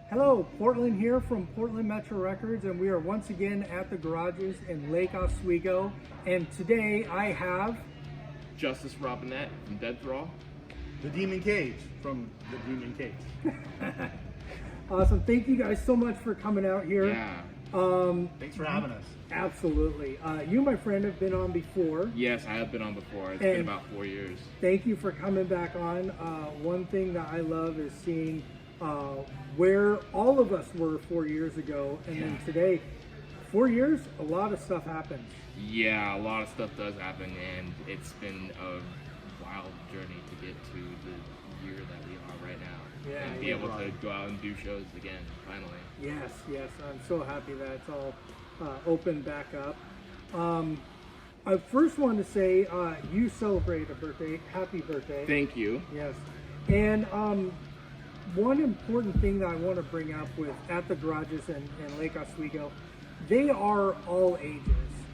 Hello, Portland here from Portland Metro Records, and we are once again at the garages in Lake Oswego. And today I have Justice Robinett from Dead Thrall. The Demon Kage from the Demon Kage. Awesome. Thank you guys so much for coming out here. Yeah. Thanks for having us. Absolutely. You, my friend, have been on before. Yes, I have been on before. It's been about 4 years. Thank you for coming back on. One thing that I love is seeing where all of us were 4 years ago, and then today. 4 years, a lot of stuff happens. Yeah, a lot of stuff does happen, and it's been a wild journey to get to the year that we are right now. Yeah, and be able to go out and do shows again, finally. Yes, yes. I'm so happy that it's all opened back up. I first want to say you celebrate a birthday. Happy birthday. Thank you. Yes. And one important thing that I want to bring up with at the garages in Lake Oswego, they are all ages.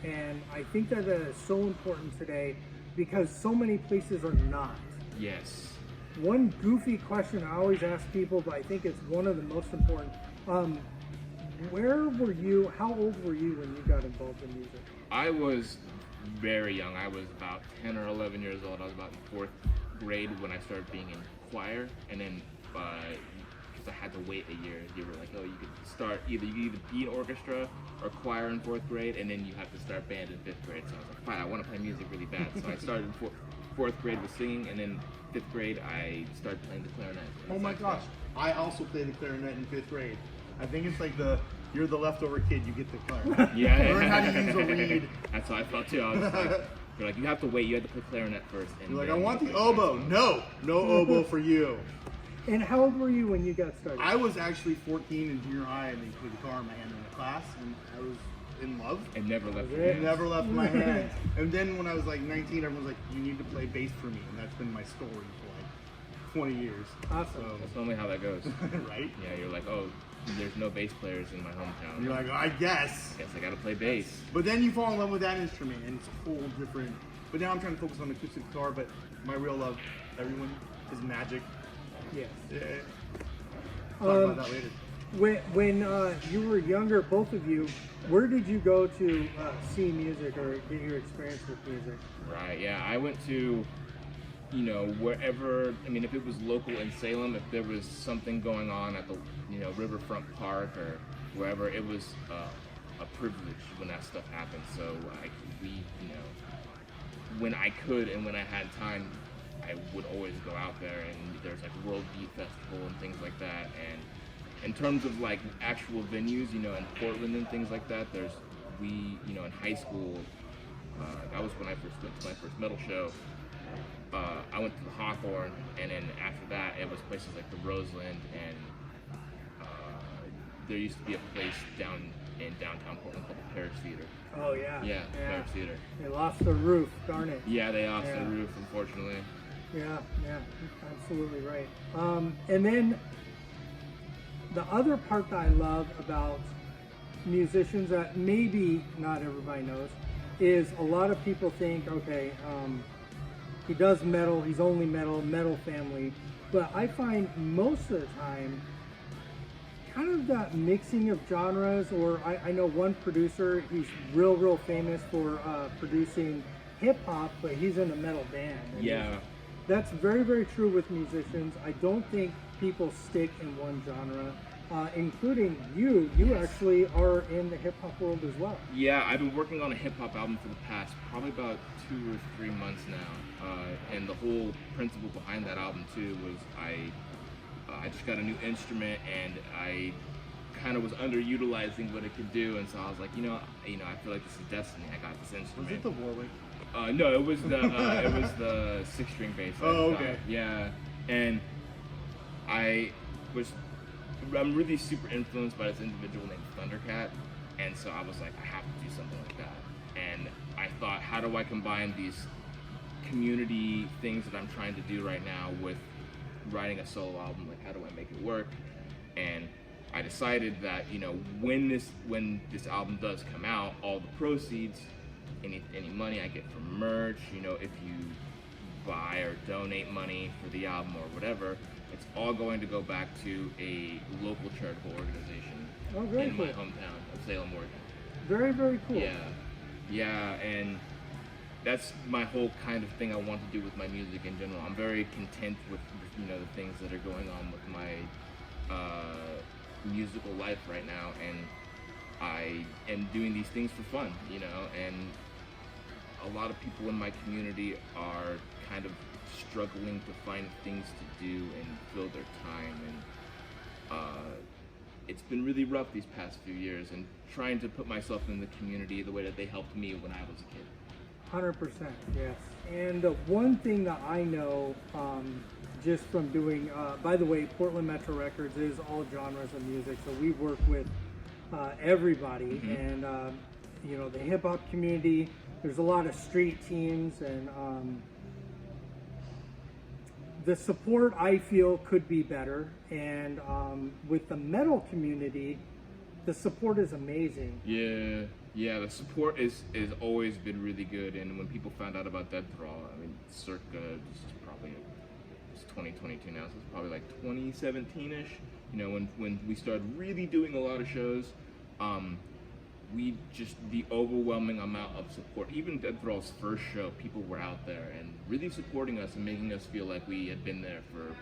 And I think that is so important today because so many places are not. Yes. One goofy question I always ask people, but I think it's one of the most important. Where were you, how old were you when you got involved in music? I was very young. I was about 10 or 11 years old. I was about in 4th grade when I started being in choir, and then because I had to wait a year, they were like, oh, you could start you could either be in orchestra or choir in 4th grade, and then you have to start band in 5th grade. So I was like, fine, I want to play music really bad. So I started in 4th grade with singing, and then 5th grade I started playing the clarinet. Oh my gosh, I also played the clarinet in 5th grade. I think it's like you're the leftover kid, you get the clarinet. Yeah. Learn how to use a reed. That's how I felt too. I was like, you're like, you have to wait. You have to play clarinet first. And You're like, I then want you the play oboe. saxophone. No oboe for you. And how old were you when you got started? I was actually 14 in junior high, and they put a guitar in my hand in a class, and I was in love. It never left Okay. me. It never left my hand. And then when I was like 19, everyone was like, you need to play bass for me, and that's been my story for like 20 years. Awesome. So, That's normally how that goes. right? Yeah, you're like, oh, there's no bass players in my hometown. You're like, I guess. Guess I gotta play bass. But then you fall in love with that instrument, and it's a whole different. But now I'm trying to focus on acoustic guitar. But my real love, everyone, is magic. Yes. Yeah. Talk about that later. When you were younger, both of you, where did you go to see music or get your experience with music? Right, yeah. I went to, wherever, I mean, if it was local in Salem, if there was something going on at the, Riverfront Park or wherever, it was a privilege when that stuff happened. So when I could and when I had time, I would always go out there, and there's like World Beat Festival and things like that. And in terms of like actual venues, in Portland and things like that, in high school, that was when I first went to my first metal show. I went to the Hawthorne, and then after that, it was places like the Roseland, and there used to be a place down in downtown Portland called the Paris Theater. Oh yeah. Yeah, Paris Theater. They lost the roof, darn it. Yeah, they lost the roof, unfortunately. Yeah, absolutely right. And then the other part that I love about musicians that maybe not everybody knows is a lot of people think, okay, he does metal, he's only metal family. But I find most of the time, kind of that mixing of genres, or I know one producer, he's real famous for producing hip hop, but he's in a metal band. Yeah. That's very true with musicians. I don't think people stick in one genre, including you. You actually are in the hip hop world as well. Yeah, I've been working on a hip hop album for the past probably about 2 or 3 months now, and the whole principle behind that album too was I just got a new instrument, and I kind of was underutilizing what it could do, and so I was like, I feel like this is destiny. I got this instrument. Was it the Warwick? No, it was the 6-string bass. Oh, okay. Yeah, and I'm really super influenced by this individual named Thundercat, and so I was like, I have to do something like that. And I thought, how do I combine these community things that I'm trying to do right now with writing a solo album? Like, how do I make it work? And I decided that when this album does come out, all the proceeds, any money I get from merch, if you buy or donate money for the album or whatever, it's all going to go back to a local charitable organization very in cool. my hometown of Salem, Oregon. Very, very cool. Yeah, and that's my whole kind of thing I want to do with my music in general. I'm very content with the things that are going on with my musical life right now, and I am doing these things for fun, and a lot of people in my community are kind of struggling to find things to do and fill their time, and it's been really rough these past few years, and trying to put myself in the community the way that they helped me when I was a kid. 100%, yes. And one thing that I know, just from doing, by the way, Portland Metro Records is all genres of music, so we work with everybody, and the hip hop community. There's a lot of street teams, and the support I feel could be better. And with the metal community, the support is amazing. Yeah, the support is always been really good. And when people found out about Dead Thrall, I mean, circa, this is probably, it's 2022 now, so it's probably like 2017-ish, when we started really doing a lot of shows, the overwhelming amount of support, even Dead Thrall's first show, people were out there and really supporting us and making us feel like we had been there for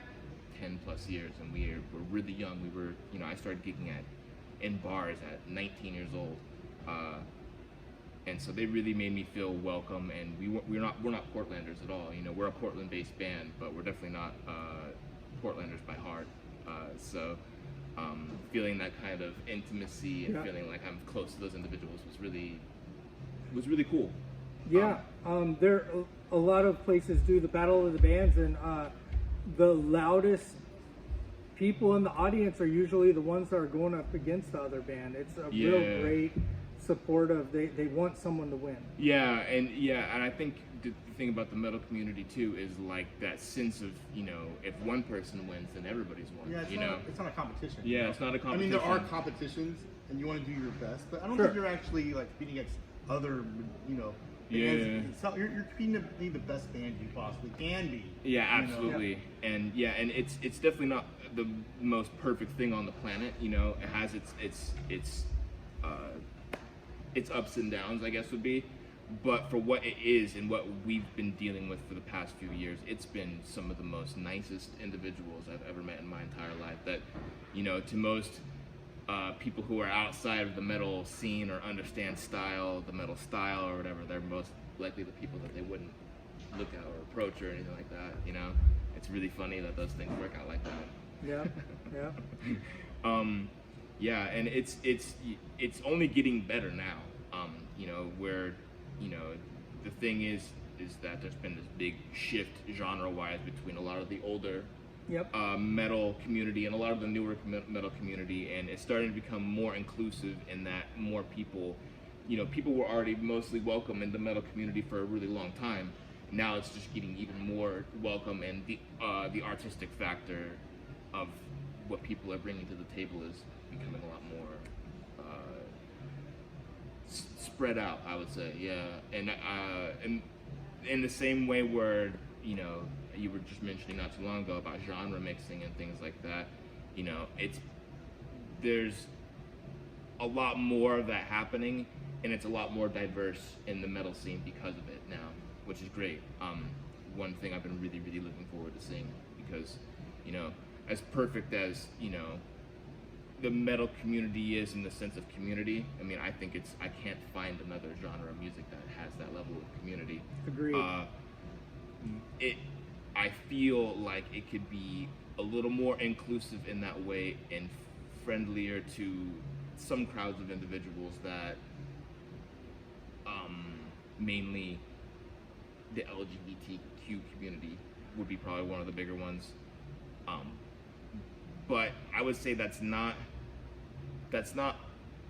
10 plus years, and we were really young. We were, I started gigging in bars at 19 years old, and so they really made me feel welcome. And we're not Portlanders at all. We're a Portland-based band, but we're definitely not Portlanders by heart. So feeling that kind of intimacy and feeling like I'm close to those individuals was really cool. Yeah, there a lot of places do the Battle of the Bands, and the loudest people in the audience are usually the ones that are going up against the other band. It's a real great supportive. They want someone to win. Yeah, and I think the thing about the metal community too is like that sense of, if one person wins, then everybody's won. Yeah, it's not a competition. Yeah, it's not a competition. I mean, there are competitions, and you want to do your best, but I don't Sure. think you're actually like competing against other, you're competing to be the best band you possibly can be. Yeah, absolutely. And it's definitely not the most perfect thing on the planet. It has its ups and downs, I guess would be. But for what it is and what we've been dealing with for the past few years, it's been some of the most nicest individuals I've ever met in my entire life. That, to most people who are outside of the metal scene or understand the metal style or whatever, they're most likely the people that they wouldn't look at or approach or anything like that. It's really funny that those things work out like that. Yeah. And it's only getting better now. Where the thing is that there's been this big shift genre-wise between a lot of the older metal community and a lot of the newer metal community, and it's starting to become more inclusive in that more people, people were already mostly welcome in the metal community for a really long time. Now it's just getting even more welcome, and the artistic factor of what people are bringing to the table is becoming a lot more spread out, I would say. And in the same way where you were just mentioning not too long ago about genre mixing and things like that, there's a lot more of that happening, and it's a lot more diverse in the metal scene because of it now, which is great. One thing I've been really, really looking forward to seeing, because as perfect as the metal community is in the sense of community, I mean, I think I can't find another genre of music that has that level of community. Agreed. I feel like it could be a little more inclusive in that way and friendlier to some crowds of individuals that mainly the LGBTQ community would be probably one of the bigger ones. But I would say that's not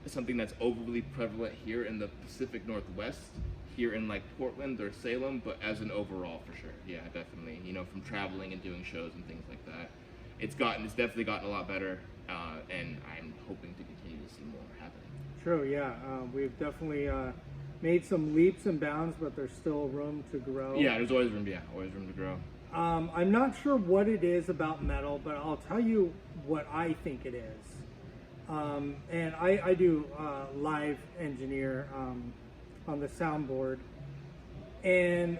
something that's overly prevalent here in the Pacific Northwest, here in like Portland or Salem, but as an overall, for sure. Yeah, definitely. From traveling and doing shows and things like that, it's definitely gotten a lot better, and I'm hoping to continue to see more happening. True, yeah. We've definitely made some leaps and bounds, but there's still room to grow. Yeah, there's always room to grow. I'm not sure what it is about metal, but I'll tell you what I think it is. And I do live engineer on the soundboard, and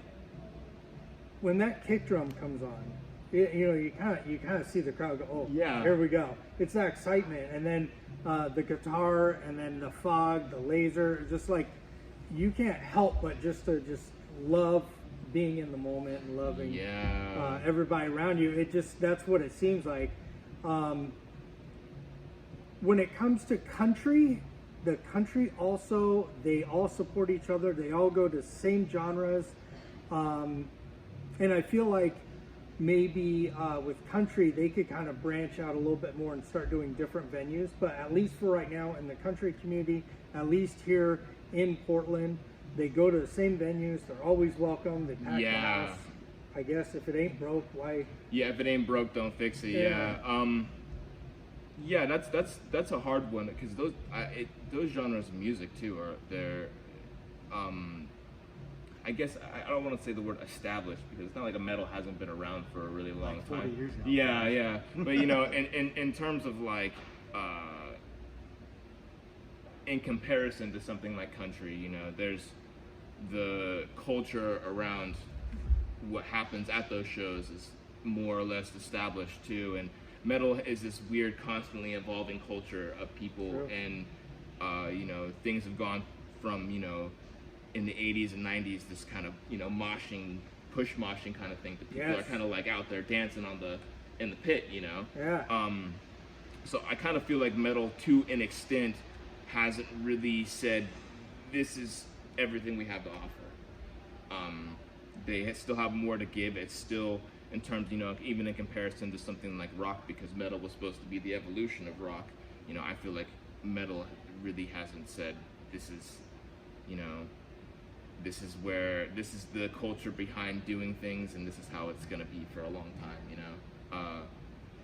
when that kick drum comes on, you kind of see the crowd go, oh, Yeah. here we go. It's that excitement, and then the guitar, and then the fog, the laser, just like you can't help but just love being in the moment and loving everybody around you. That's what it seems like. When it comes to country, the country also, they all support each other. They all go to same genres. And I feel like maybe with country, they could kind of branch out a little bit more and start doing different venues. But at least for right now, in the country community, at least here in Portland, they go to the same venues. They're always welcome. They pack the house. I guess if it ain't broke, why? Yeah, if it ain't broke, don't fix it. Yeah, that's a hard one because those genres of music too they're I guess I don't want to say the word established because it's not like a metal hasn't been around for a really long Like 40 time. years now. Yeah, but you know, in terms of like in comparison to something like country, you know, there's the culture around what happens at those shows is more or less established too, and metal is this weird, constantly evolving culture of people. True. And you know, things have gone from, you know, in the 80s and 90s, this kind of, you know, moshing, push moshing kind of thing that people are kind of like out there dancing in the pit, you know. So I kind of feel like metal, to an extent, hasn't really said this is everything we have to offer. They still have more to give. It's still, in terms, you know, even in comparison to something like rock, because metal was supposed to be the evolution of rock, you know, I feel like metal really hasn't said this is, you know, this is the culture behind doing things, and this is how it's gonna be for a long time, you know,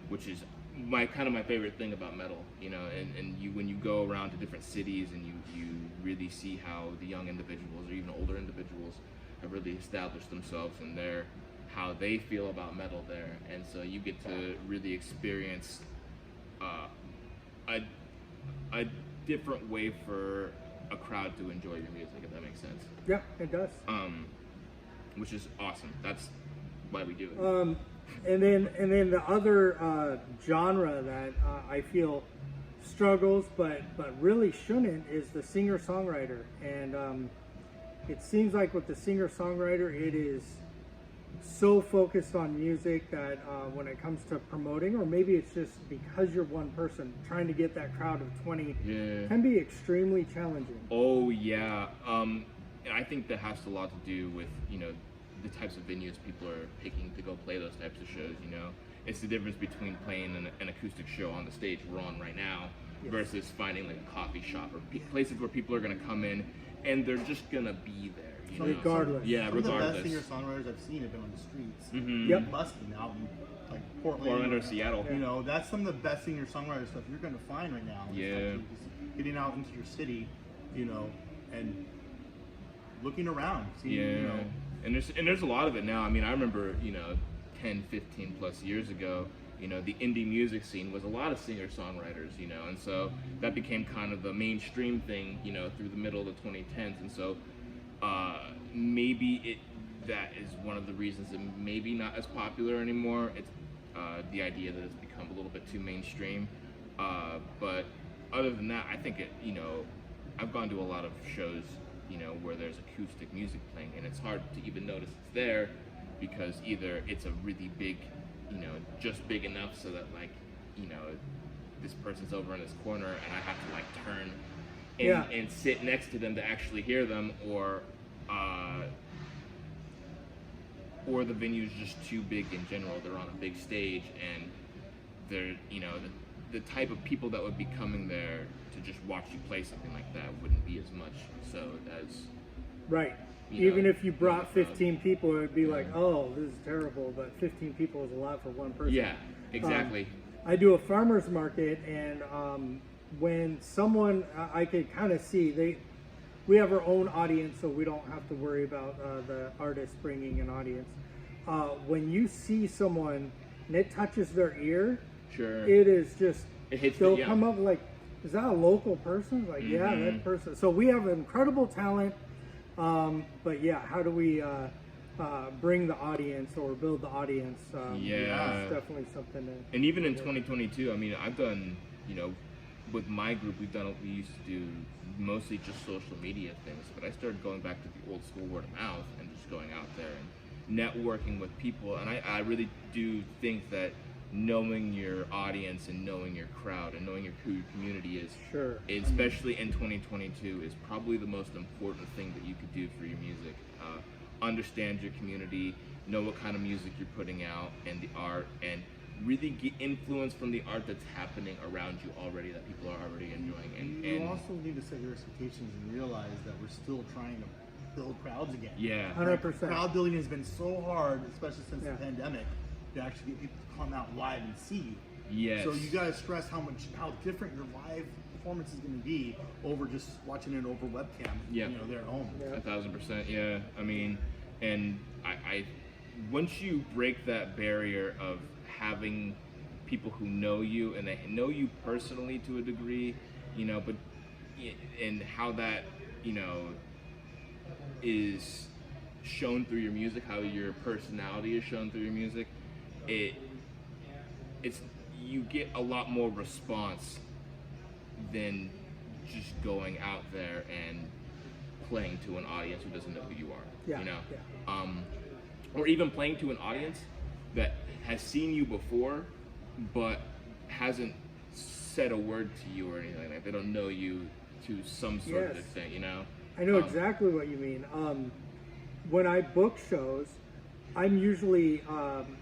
which is my favorite thing about metal, you know. And when you go around to different cities and you really see how the young individuals or even older individuals have really established themselves and how they feel about metal there, and so you get to really experience a different way for a crowd to enjoy your music, if that makes sense. Yeah, it does. Which is awesome. That's why we do it. And then the other genre that I feel struggles, but really shouldn't, is the singer-songwriter. And it seems like with the singer-songwriter, it is so focused on music that when it comes to promoting, or maybe it's just because you're one person trying to get that crowd of 20, can be extremely challenging. Oh yeah, and I think that has a lot to do with, you know, the types of venues people are picking to go play those types of shows. You know, it's the difference between playing an acoustic show on the stage we're on right now versus finding like a coffee shop or places where people are gonna come in and they're just gonna be there. You know? Regardless. Some of the regardless. best singer-songwriters I've seen have been on the streets. Mm-hmm. Busting out in like Portland or Seattle. You know, that's some of the best singer-songwriter stuff you're going to find right now. Yeah. Just getting out into your city, you know, and looking around, seeing, you know. And there's a lot of it now. I mean, I remember, you know, 10, 15 plus years ago, you know, the indie music scene was a lot of singer-songwriters, you know, and so that became kind of the mainstream thing, you know, through the middle of the 2010s, and so maybe that is one of the reasons that maybe not as popular anymore. It's the idea that it's become a little bit too mainstream. But other than that, I think it, you know, I've gone to a lot of shows, you know, where there's acoustic music playing, and it's hard to even notice it's there because either it's a really big, you know, just big enough so that, like, you know, this person's over in this corner and I have to like turn and sit next to them to actually hear them, or the venue's just too big in general. They're on a big stage and they're, you know, the type of people that would be coming there to just watch you play something like that wouldn't be as much so as right. Even if you brought 15 people, it would be like, oh, this is terrible, but 15 people is a lot for one person. Yeah, exactly. I do a farmer's market, and when someone, I could kind of see, we have our own audience, so we don't have to worry about the artist bringing an audience. when you see someone and it touches their ear, Sure. it is just, It hits they'll the, yeah. come up like, is that a local person? Like, yeah, that person. So we have incredible talent. But yeah, how do we bring the audience or build the audience? Yeah. It's definitely something to. And even in 2022, I mean, I've done, you know, with my group, we used to do mostly just social media things, but I started going back to the old school word of mouth and just going out there and networking with people. And I really do think that knowing your audience and knowing your crowd and knowing who your community is, Sure. especially in 2022, is probably the most important thing that you could do for your music. Understand your community, know what kind of music you're putting out and the art, and really get influence from the art that's happening around you already, that people are already enjoying. You And also need to set your expectations and realize that we're still trying to build crowds again. yeah, 100%. Crowd building has been so hard, especially since Yeah. the pandemic, to actually get people to come out live and see. yes. So you gotta stress how different your live performance is gonna be over just watching it over webcam. Yeah. You know, there at home. Yeah. 1,000%, yeah. I mean, and I once you break that barrier of having people who know you and they know you personally to a degree, you know, but and how that, you know, is shown through your music, how your personality is shown through your music, it's you get a lot more response than just going out there and playing to an audience who doesn't know who you are. Yeah, You know? yeah. Or even playing to an audience that has seen you before but hasn't said a word to you or anything like that. They don't know you to some sort of Yes. extent, you know? I know exactly what you mean. When I book shows, I'm usually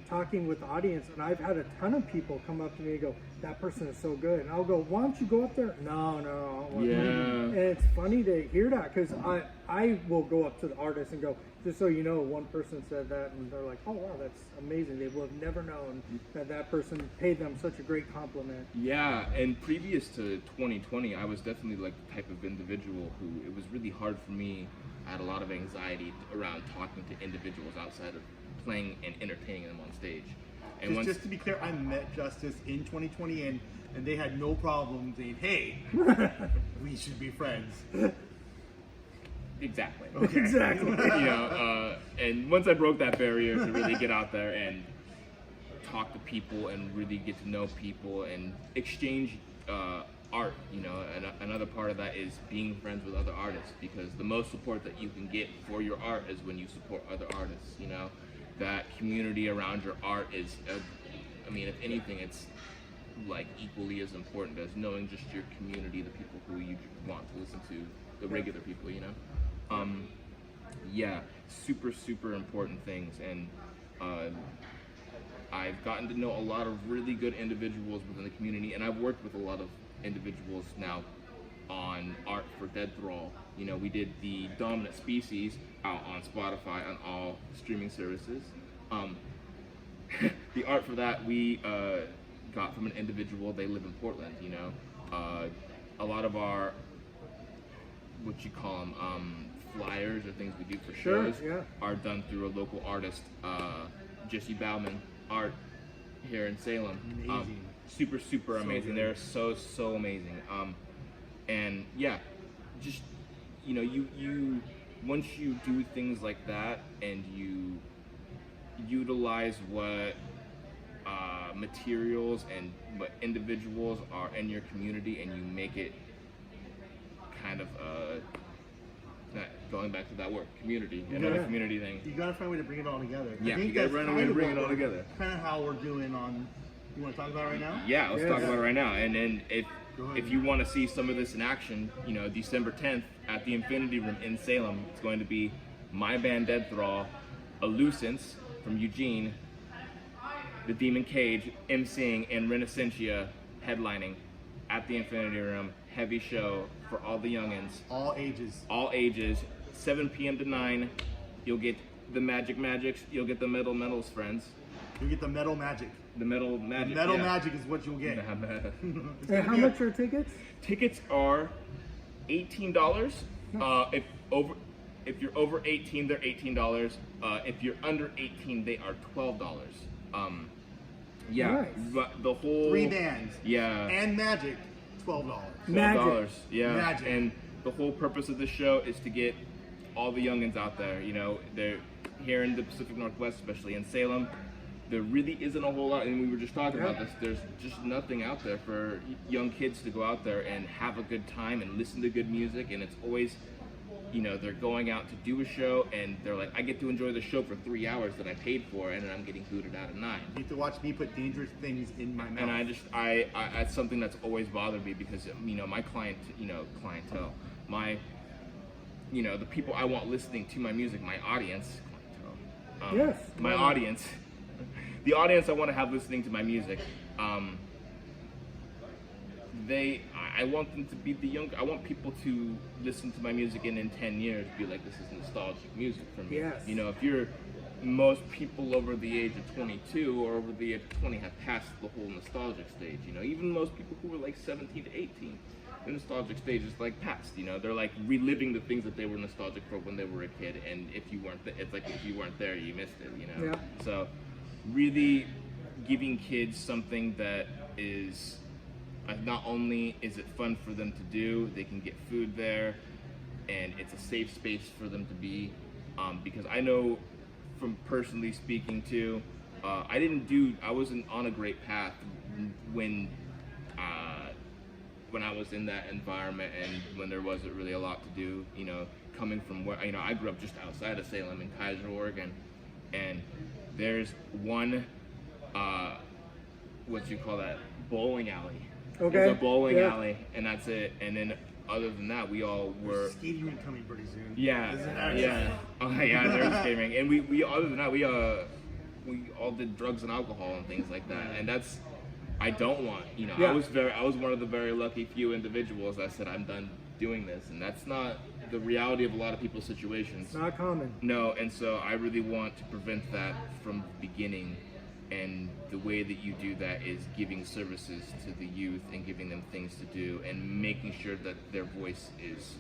talking with the audience, and I've had a ton of people come up to me and go, "That person is so good," and I'll go, "Why don't you go up there?" No, I don't want to." Yeah. And it's funny to hear that because I will go up to the artist and go, "Just so you know, one person said that," and they're like, "Oh wow, that's amazing." They would have never known that person paid them such a great compliment. Yeah, and previous to 2020, I was definitely like the type of individual who it was really hard for me. I had a lot of anxiety around talking to individuals outside of playing and entertaining them on stage. And Just to be clear, I met Justice in 2020 and they had no problem saying, "Hey, we should be friends." exactly, Okay. Exactly. you know, and once I broke that barrier to really get out there and talk to people and really get to know people and exchange art, you know, and another part of that is being friends with other artists, because the most support that you can get for your art is when you support other artists, you know. That community around your art is, I mean, if anything, it's like equally as important as knowing just your community, the people who you want to listen to, the regular people, you know. Yeah, super, super important things. And I've gotten to know a lot of really good individuals within the community, and I've worked with a lot of individuals now on art for Dead Thrall. You know, we did the Dominant Species out on Spotify on all streaming services. The art for that we got from an individual. They live in Portland, you know. A lot of our, what you call them, flyers or things we do for Sure, shows yeah. are done through a local artist, Jesse Bauman Art here in Salem. Amazing. Super, super So amazing. good. They're so amazing. And yeah, just, you know, you once you do things like that and you utilize what materials and what individuals are in your community, and you make it kind of going back to that word, community, another Yeah. community thing. You gotta find a way to bring it all together. I Yeah, think you gotta that's find a way to kind of bring what it all we're- together. Kind of how we're doing on. You want to talk about it right now? Yeah, let's Yes. talk about it right now. And then Go ahead. if you want to see some of this in action, you know, December 10th at the Infinity Room in Salem, it's going to be my band Dead Thrall, Illucence from Eugene, the Demon Kage emceeing, and Renacentia headlining at the Infinity Room. Heavy show for all the youngins, All ages. all ages, 7 p.m. to 9. You'll get the Magics, you'll get the Metal Metals friends. You get the metal magic. The Metal Magic. Metal yeah. magic is what you'll get. And how much are tickets? Tickets are $18. if you're over 18, they're $18. If you're under 18, they are $12. Yeah, Nice. but the whole 3 bands. Yeah, And Magic, $12. Magic. Yeah, Magic. and the whole purpose of the show is to get all the youngins out there. You know, they're here in the Pacific Northwest, especially in Salem. There really isn't a whole lot, and we were just talking about this. There's just nothing out there for young kids to go out there and have a good time and listen to good music. And it's always, you know, they're going out to do a show, and they're like, I get to enjoy the show for 3 hours that I paid for, and then I'm getting booted out at 9. You get to watch me put dangerous things in my mouth. And I that's something that's always bothered me because, you know, my clientele, you know, the people I want listening to my music, my audience, Yes. my audience, the audience I want to have listening to my music, I want them to be I want people to listen to my music and in 10 years be like, this is nostalgic music for me. Yes. You know, most people over the age of 22 or over the age of 20 have passed the whole nostalgic stage. You know, even most people who were like 17 to 18, the nostalgic stage is like past. You know, they're like reliving the things that they were nostalgic for when they were a kid. And if you weren't, it's like if you weren't there, you missed it. You know. Yeah. So, really giving kids something that is. Not only is it fun for them to do, they can get food there, and it's a safe space for them to be. Because I know, from personally speaking too, I wasn't on a great path when I was in that environment and when there wasn't really a lot to do. You know, coming from where, you know, I grew up just outside of Salem in Kaiser, Oregon, and there's one, bowling alley. Okay. There's a bowling Yeah. alley, and that's it. And then other than that, we all were. Skating rink coming pretty soon. Yeah, This is actually- yeah. Oh yeah, there's a skating rink, and we other than that, we all did drugs and alcohol and things like that, and that's. I don't want, you know. Yeah. I was one of the very lucky few individuals that said I'm done doing this, and that's not the reality of a lot of people's situations. It's not common. No, and so I really want to prevent that from the beginning. And the way that you do that is giving services to the youth and giving them things to do and making sure that their voice is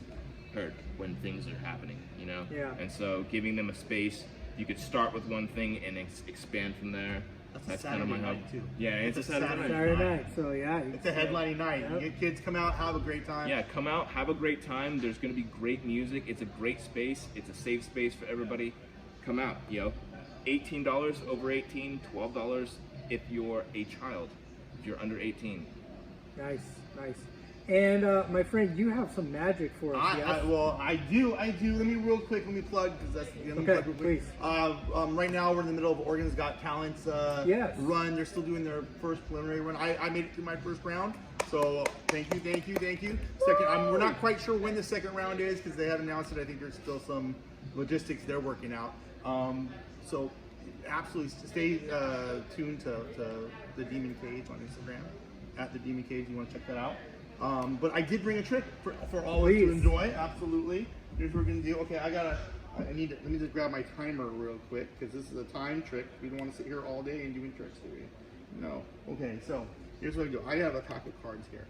heard when things are happening, you know? Yeah. And so giving them a space, you could start with one thing and expand from there. That's a kind of my Saturday hope. night, too. Yeah, it's a Saturday night. Saturday night. So yeah. It's a headlining night. Yep. You get kids come out, have a great time. Yeah, come out, have a great time. There's going to be great music. It's a great space. It's a safe space for everybody. Come out, yo. $18 over 18, $12 if you're a child, if you're under 18. Nice, nice. And my friend, you have some magic for us. Yes? I do. Let me plug, because that's the end of the Okay, plug real quick. please. Right now we're in the middle of Oregon's Got Talent's Yes. run. They're still doing their first preliminary run. I made it through my first round, so thank you. Second, we're not quite sure when the second round is because they haven't announced it. I think there's still some logistics they're working out. So absolutely stay tuned to the Demon Kage on Instagram, at the Demon Kage. You want to check that out. But I did bring a trick for all of you to enjoy. Absolutely. Here's what we're gonna do. Okay, let me just grab my timer real quick because this is a time trick. We don't want to sit here all day and doing tricks, do we? No. Okay, so here's what I do. I have a pack of cards here,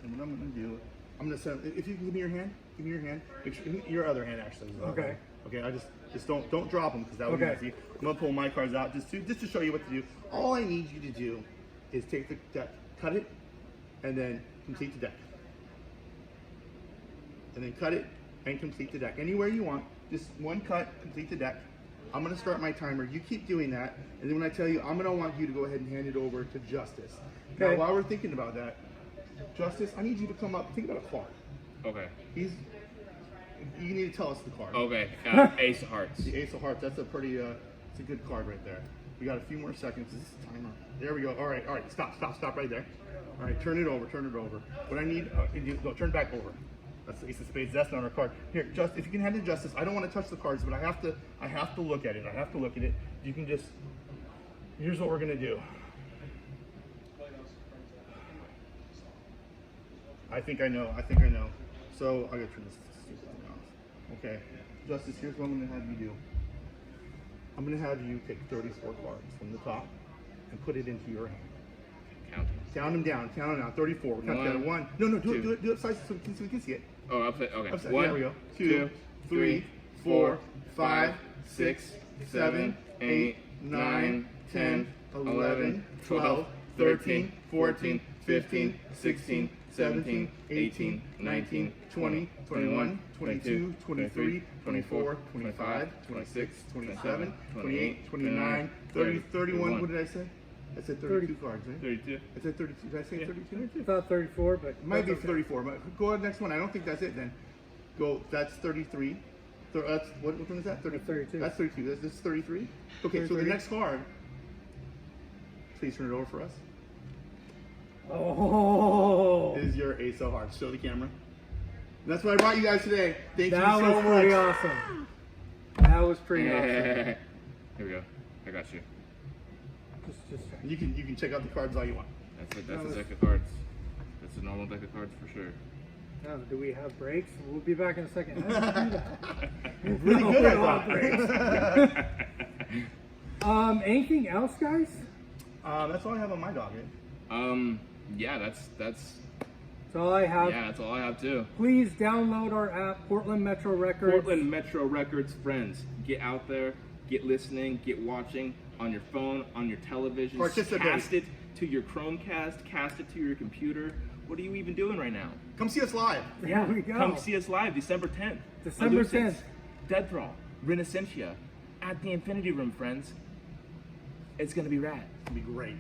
and what I'm gonna do, I'm gonna send. If you can give me your hand, Make sure, your other hand actually. Okay. Okay. I just don't drop them because that would be easy. I'm gonna pull my cards out just to show you what to do. All I need you to do is take the deck, cut it, and then complete the deck. And then cut it and complete the deck. Anywhere you want, just one cut, complete the deck. I'm gonna start my timer. You keep doing that, and then when I tell you, I'm gonna want you to go ahead and hand it over to Justice. Okay. Now, while we're thinking about that, Justice, I need you to come up. Think about a card. Okay. You need to tell us the card. Okay. Ace of Hearts. The Ace of Hearts. That's a pretty. It's a good card right there. We got a few more seconds. This is the timer. There we go. All right. Stop right there. All right. Turn it over. What I need. No, turn back over. That's the Ace of Spades. That's not our card. Here, if you can hand it to Justice. I don't want to touch the cards, but I have to look at it. You can just. Here's what we're gonna do. I think I know. So I gotta turn this stupid thing off. Okay, Justice. Here's what I'm gonna have you do. I'm gonna have you take 34 cards from the top and put it into your hand. Count them down. 34. We're counting down. 1. No. Do it upside so we can see it. Oh, upside. Okay. Upside. 1, there we go. 2, 3, 4, 5, 6, 7, 8, 9, 10, 11, 12, 13, 14, 15, 16, 17, 18, 19, 20, 21, 22, 23, 24, 25, 26, 27, 28, 29, 30, 31. What did I say? I said 32 cards, right? 32. I said 32. Did I say 32? I thought 34, but It might be that's okay. 34. But go to the next one. I don't think that's it then. Go, that's 33. That's, what one is that? 32. That's 32. This is 33? Okay, so the 33. next card, please turn it over for us, Oh, is your Ace of Hearts. Show the camera. And that's what I brought you guys today. Thank that you so was much. pretty awesome. That was pretty awesome. Here we go. I got you. Just You can check out the cards all you want. That's a deck of cards. That's a normal deck of cards for sure. now, do we have breaks? We'll be back in a second. How did we do that? Really No, good, we I don't thought. have breaks. Anything else, guys? That's all I have on my docket. Yeah, that's That's all I have. yeah, that's all I have too. Please download our app, Portland Metro Records. Portland Metro Records friends, get out there, get listening, get watching on your phone, on your television. Participate. Cast it to your Chromecast, cast it to your computer. What are you even doing right now? Come see us live. There we go. Come see us live December 10th. December Elucix, 10th. Dead Thrall, Renacentia, at the Infinity Room, friends. It's gonna be rad. It'll be great.